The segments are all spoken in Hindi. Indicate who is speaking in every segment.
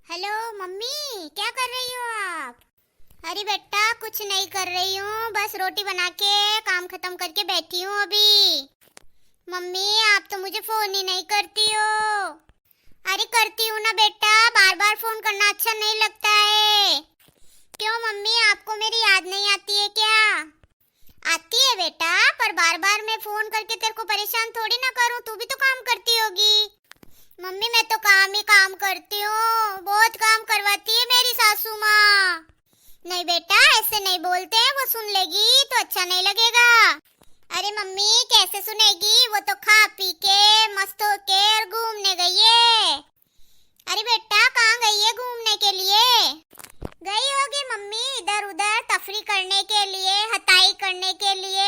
Speaker 1: हेलो मम्मी, क्या कर रही हो आप? अरे बेटा कुछ नहीं कर रही हूँ, बस रोटी बना के काम खत्म करके बैठी हूँ अभी। मम्मी आप तो मुझे फोन ही नहीं करती हो। अरे करती हूँ ना बेटा, बार बार फोन करना अच्छा नहीं लगता है। क्यों मम्मी, आपको मेरी याद नहीं आती है क्या? आती है बेटा, पर बार बार मैं फोन करके तेरे को परेशान थोड़ी ना करूँ, तू भी तो काम करती होगी। मम्मी मैं तो काम ही काम करती हूँ, बहुत काम करवाती है मेरी सासू माँ। नहीं बेटा ऐसे नहीं बोलते हैं, वो सुन लेगी तो अच्छा नहीं लगेगा। अरे मम्मी कैसे सुनेगी, वो तो खा पी के मस्त होके और घूमने गई है। अरे बेटा कहाँ गई है घूमने के लिए? गई होगी मम्मी इधर उधर तफरी करने के लिए, हताई करने के लिए।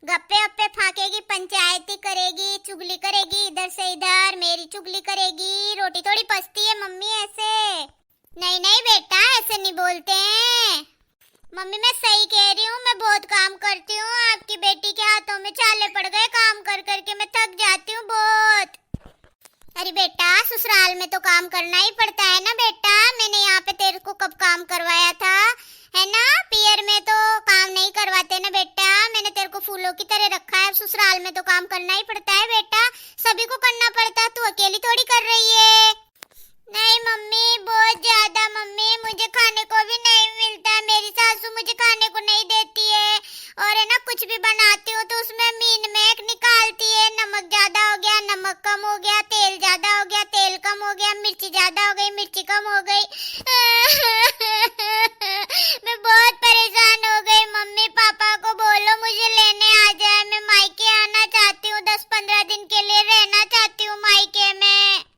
Speaker 1: गप्पे वप्पे फाकेगी, पंचायती करेगी, चुगली करेगी, इधर से इधर मेरी चुगली करेगी। रोटी थोड़ी पचती है मम्मी ऐसे। नहीं नहीं बेटा ऐसे नहीं बोलते हैं। मम्मी मैं सही कह रही हूँ, मैं बहुत काम करती हूँ। आपकी बेटी के हाथों में छाले पड़ गए, काम कर करके मैं थक जाती हूँ बहुत। अरे बेटा ससुराल में तो काम करना ही पड़ता है ना बेटा, मैंने यहाँ पे तेरे को कब काम करवाया था, है ना? पियर में तो काम नहीं करवाते ना बेटा, मैंने तेरे को फूलों की तरह रखा है। ससुराल में तो काम करना ही पड़ता है बेटा, सभी को करना पड़ता है, तू अकेली थोड़ी कर रही है। नहीं मम्मी बहुत ज्यादा, मम्मी मुझे खाने को भी नहीं मिलता, मेरी सासू मुझे खाने को नहीं देती है। और है ना कुछ भी बनाती हूँ तो उसमें मीन मेक निकालती है, नमक ज्यादा हो गया, नमक कम हो गया, तेल ज्यादा हो गया, तेल कम हो गया, मिर्ची ज्यादा हो गई, मिर्ची कम हो गई। मैं बहुत परेशान हो गई मम्मी, पापा को बोलो मुझे लेने आ जाए, मैं मायके आना चाहती हूँ, 10-15 दिन के लिए रहना चाहती हूँ मायके में।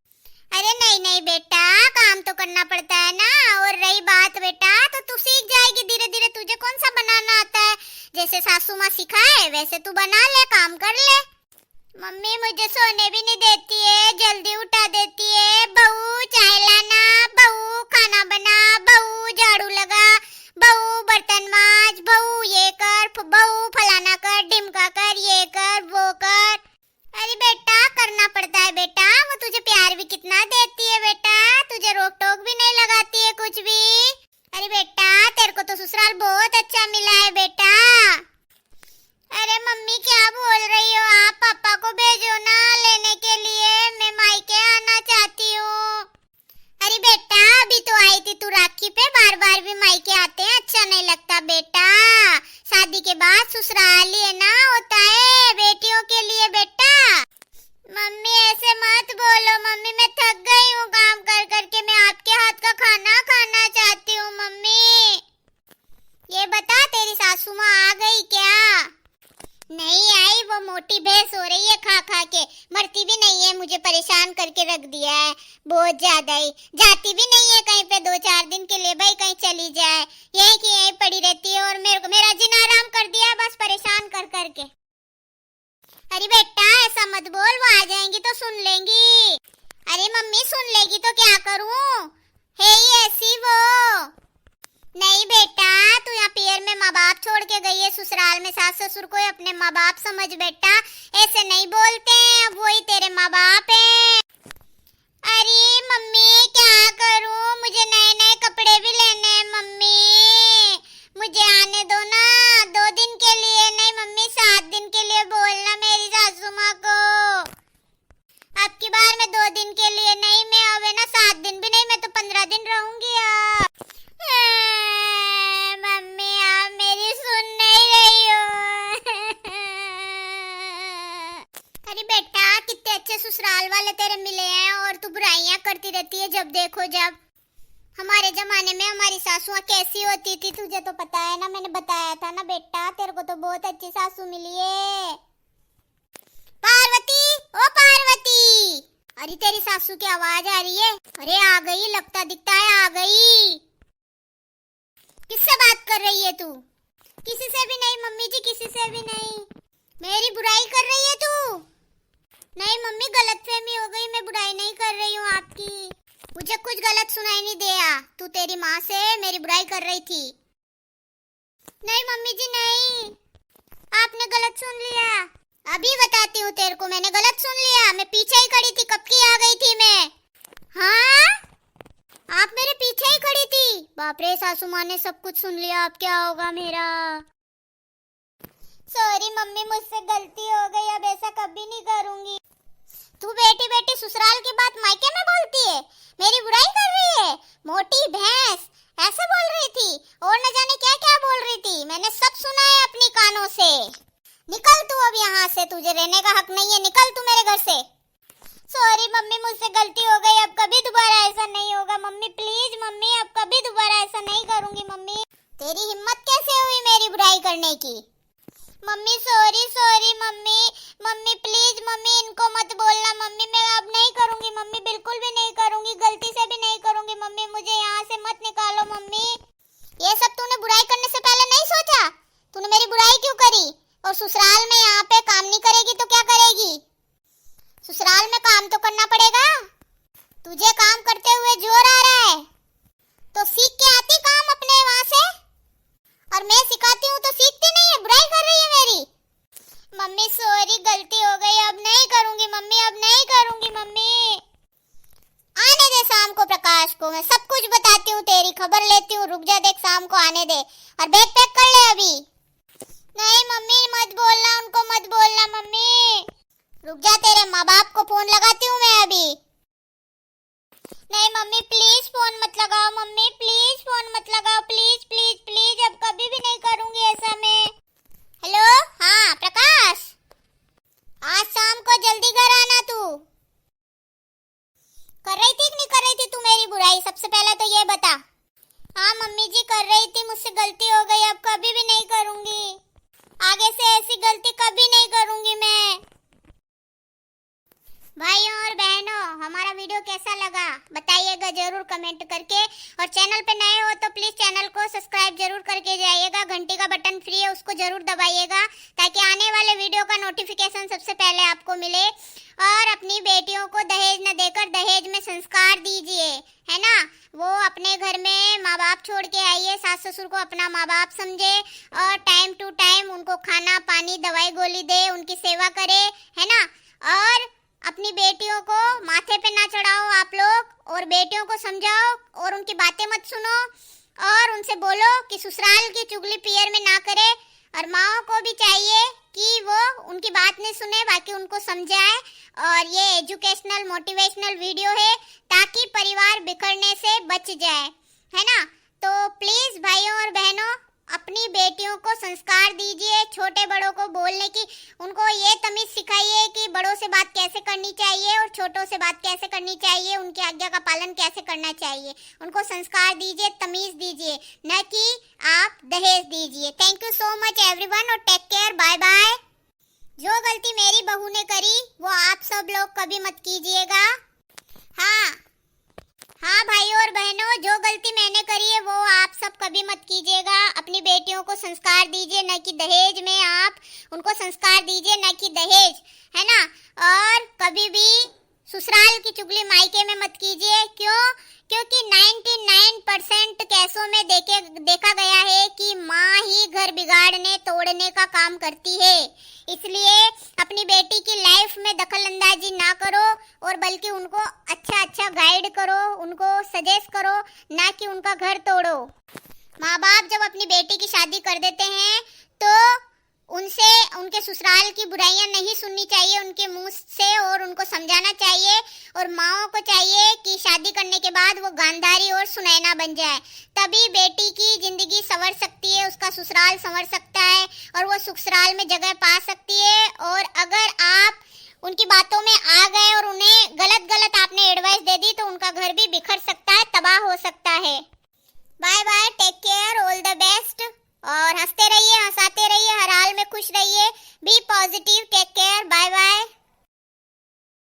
Speaker 1: अरे नहीं नहीं बेटा काम तो करना पड़ता है ना। और रही बात बेटा तो तू सीख जाएगी धीरे धीरे, तुझे कौन सा बनाना आता है, जैसे सासू माँ सिखाए वैसे तू बना ले, काम कर ले। मम्मी मुझे सोने भी नहीं देती है, जल्दी उठा देती है। बहू चाय लाना, बहू खाना बना, बहू झाड़ू लगा, बहू बर्तन मांज, बहू ये कर, बहू फलाना कर, ढिमका कर, ये कर वो कर। अरे बेटा करना पड़ता है बेटा, वो तुझे प्यार भी कितना देती है बेटा, तुझे रोक टोक भी नहीं लगाती है कुछ भी। अरे बेटा तेरे को तो ससुराल बहुत अच्छा मिला है बेटा। अरे मम्मी क्या बोल रही हो आप, पापा को भेजो ना लेने के लिए, मैं मायके आना चाहती हूँ। अरे बेटा अभी तो आई थी तू राखी पे, बार बार भी मायके आते हैं अच्छा नहीं लगता बेटा, शादी के बाद ससुराल ही है ना होता है बेटियों के लिए बेटा। मम्मी ऐसे मत बोलो मम्मी, मैं थक गई हूँ काम कर करके, मैं आपके हाथ का खाना खाना चाहती हूँ मम्मी। ये बता तेरी सासू माँ आ गई क्या? नहीं आई, वो मोटी भैंस हो रही है खा खा के, मरती भी नहीं है, मुझे परेशान करके रख दिया है बहुत ज्यादा ही, जाती भी नहीं है कहीं पे 2-4 दिन के लिए, भाई कहीं चली जाए यही की यही पड़ी रहती है, और मेरे को मेरा जीना आराम कर दिया बस परेशान कर करके। अरे बेटा ऐसा मत बोल, वो आ जाएंगी तो सुन लेंगी। अरे मम्मी सुन लेगी तो क्या करूं, है ही ऐसी वो। नहीं बेटा तू यहाँ पियर में माँ बाप छोड़ के गई है, ससुराल में सास ससुर को अपने माँ बाप समझ बेटा, ऐसे नहीं बोलते हैं, अब वही तेरे माँ बाप हैं। अरे मम्मी क्या करूं, मुझे नए नए कपड़े भी लेने हैं मम्मी, मुझे आने दो ना 2 दिन के लिए, नहीं मम्मी 7 दिन के लिए बोलना मेरी सासू माँ को। अब की बार मैं 2 दिन के लिए नहीं, मैं अब है ना 7 दिन भी नहीं, मैं तो 15 दिन रहूंगी अब। मम्मी आप मेरी सुन नहीं रही हो। अरे बेटा कितने अच्छे ससुराल वाले तेरे मिले हैं और तू बुराइयां करती रहती है जब देखो जब। हमारे जमाने में हमारी सासुआं कैसी होती थी तुझे तो पता है ना, मैंने बताया था ना बेटा, तेरे को तो बहुत अच्छी सासू मिली है। पार्वती ओ पार्वती, अरे तेरी सासू की आवाज आ रही है। अरे आ गई, लगता दिखता है आ गई। किससे बात कर रही है तू? किसी से भी नहीं मम्मी जी, किसी से भी नहीं। मेरी बुराई कर रही है तू? नहीं मम्मी गलतफहमी हो गई, मैं बुराई नहीं कर रही हूँ आपकी, मुझे कुछ गलत सुनाई नहीं दिया, तू तेरी माँ से मेरी बुराई कर रही थी। नहीं मम्मी जी नहीं, आपने गलत सुन लिया, अभी बताती हूँ तेरे को, मैंने गलत सुन लिया, मैं पीछे ही खड़ी थी, कब की आ गई थी मैं। हाँ आप बाप रे, सासू माँ ने सब कुछ सुन लिया, अब क्या होगा मेरा। सॉरी मम्मी, मुझसे गलती हो गई, अब ऐसा कभी नहीं करूंगी। तू बेटी बेटी ससुराल की बात मायके में बोलती है, मेरी बुराई कर रही है, मोटी भैंस ऐसे बोल रही थी और न जाने क्या क्या बोल रही थी, मैंने सब सुना है अपनी कानों से। निकल तू अब यहाँ से, तुझे रहने का हक नहीं है, निकल तू मेरे घर से। सॉरी मम्मी, मुझसे गलती हो गई, अब कभी दोबारा ऐसा नहीं होगा मम्मी, प्लीज मम्मी, अब कभी दोबारा ऐसा नहीं करूंगी मम्मी। तेरी हिम्मत कैसे हुई मेरी बुराई करने की? Mummy sorry sorry mummy, mummy please mummy, इनको मत बोलना मम्मी, मैं अब नहीं करूंगी मम्मी, बिल्कुल भी नहीं करूंगी, गलती से भी नहीं करूंगी मम्मी, मुझे यहाँ से मत निकालो मम्मी। ये सब तूने बुराई करने से पहले नहीं सोचा? तूने मेरी बुराई क्यों करी? और ससुराल में यहाँ पे काम नहीं करेगी तो क्या करेगी? ससुराल में काम तो करना पड़ेगा, तुझे काम करते हुए जोर आ रहा है तो सीख के आती काम अपने वहां से, और मैं सिखाती हूँ तो सीखती नहीं है, बुराई कर रही है मेरी। मम्मी सॉरी, गलती हो गई, अब नहीं करूंगी मम्मी, अब नहीं करूंगी मम्मी। आने दे शाम को प्रकाश को, मैं सब कुछ बताती हूँ, तेरी खबर लेती हूँ, रुक जा, देख शाम को आने दे, और बैग पैक कर ले अभी। नहीं मम्मी मत बोलना, उनको मत बोलना मम्मी, रुक जा, तेरे माँ बाप को फोन लगाती हूँ मैं अभी। नहीं मम्मी प्लीज फोन मत लगाओ मम्मी, प्लीज फोन मत लगाओ, प्लीज प्लीज प्लीज, अब कभी भी नहीं करूंगी ऐसा मैं। हेलो, हाँ प्रकाश, आज शाम को जल्दी घर आना। तू कर रही थी कि नहीं कर रही थी तू मेरी बुराई, सबसे पहले तो ये बता। हाँ मम्मी जी कर रही थी, मुझसे गलती हो गई, अब कभी भी नहीं करूंगी, आगे से ऐसी गलती कभी नहीं करूंगी मैं। भाइयों और बहनों, हमारा वीडियो कैसा लगा बताइएगा जरूर कमेंट करके, और चैनल पे नए हो तो प्लीज चैनल को सब्सक्राइब जरूर करके जाइएगा, घंटी का बटन फ्री है उसको जरूर दबाइएगा ताकि आने वाले वीडियो का नोटिफिकेशन सबसे पहले आपको मिले। और अपनी बेटियों को दहेज न देकर दहेज में संस्कार दीजिए, है ना, वो अपने घर में माँ बाप छोड़ के आइए, सास ससुर को अपना माँ बाप समझे और टाइम टू टाइम उनको खाना पानी दवाई गोली दे, उनकी सेवा करे, है ना। और अपनी बेटियों को माथे पे ना चढ़ाओ आप लोग, और बेटियों को समझाओ और उनकी बातें मत सुनो, और उनसे बोलो कि ससुराल की चुगली पियर में ना करे, और माओ को भी चाहिए कि वो उनकी बात नहीं सुने, बाकी उनको समझाए। और ये एजुकेशनल मोटिवेशनल वीडियो है ताकि परिवार बिखरने से बच जाए, है ना। तो प्लीज भाइयों और बहनों, अपनी बेटियों को संस्कार दीजिए, छोटे बड़ों को बोलने की, उनको ये तमीज सिखाइए कि बड़ों से बात कैसे करनी चाहिए और छोटों से बात कैसे करनी चाहिए, उनकी आज्ञा का पालन कैसे करना चाहिए, उनको संस्कार दीजिए, तमीज दीजिए, न कि आप दहेज दीजिए। Thank you so much everyone, और टेक केयर, बाय बाय। जो गलती मेरी बहू ने करी वो आप सब लोग कभी मत कीजिएगा। हाँ भाइयों और बहनों, जो गलती मैंने करी है वो आप सब कभी मत कीजिएगा। अपनी बेटियों को संस्कार दीजिए, न कि दहेज में आप उनको संस्कार दीजिए, न कि दहेज, है ना। और कभी भी ससुराल की चुगली मायके में मत कीजिए। क्यों? क्योंकि 99% केसों में देखा गया है कि माँ ही घर बिगाड़ने तोड़ने का काम करती है। इसलिए अपनी बेटी की लाइफ में दखलंदाजी ना करो, और बल्कि उनको अच्छा गाइड करो, उनको सजेस्ट करो, ना कि उनका घर तोड़ो। माँ बाप जब अपनी बेटी की शादी कर देते हैं तो उनसे उनके ससुराल की बुराइयां नहीं सुननी चाहिए उनके मुंह से, और उनको समझाना चाहिए। और माँओं को चाहिए कि शादी करने के बाद वो गांधारी और सुनैना बन जाए, तभी बेटी की जिंदगी संवर सकती है, उसका ससुराल संवर सकता है, और वो ससुराल में जगह पा सकती है। और अगर आप उनकी बातों में आ गए और उन्हें गलत आपने एडवाइस दे दी तो उनका घर भी बिखर सकता है, तबाह हो सकता है। Bye bye, take care, all the best, और हंसते रहिए, हंसाते रहिए, हर हाल में खुश रहिए, बी पॉजिटिव, टेक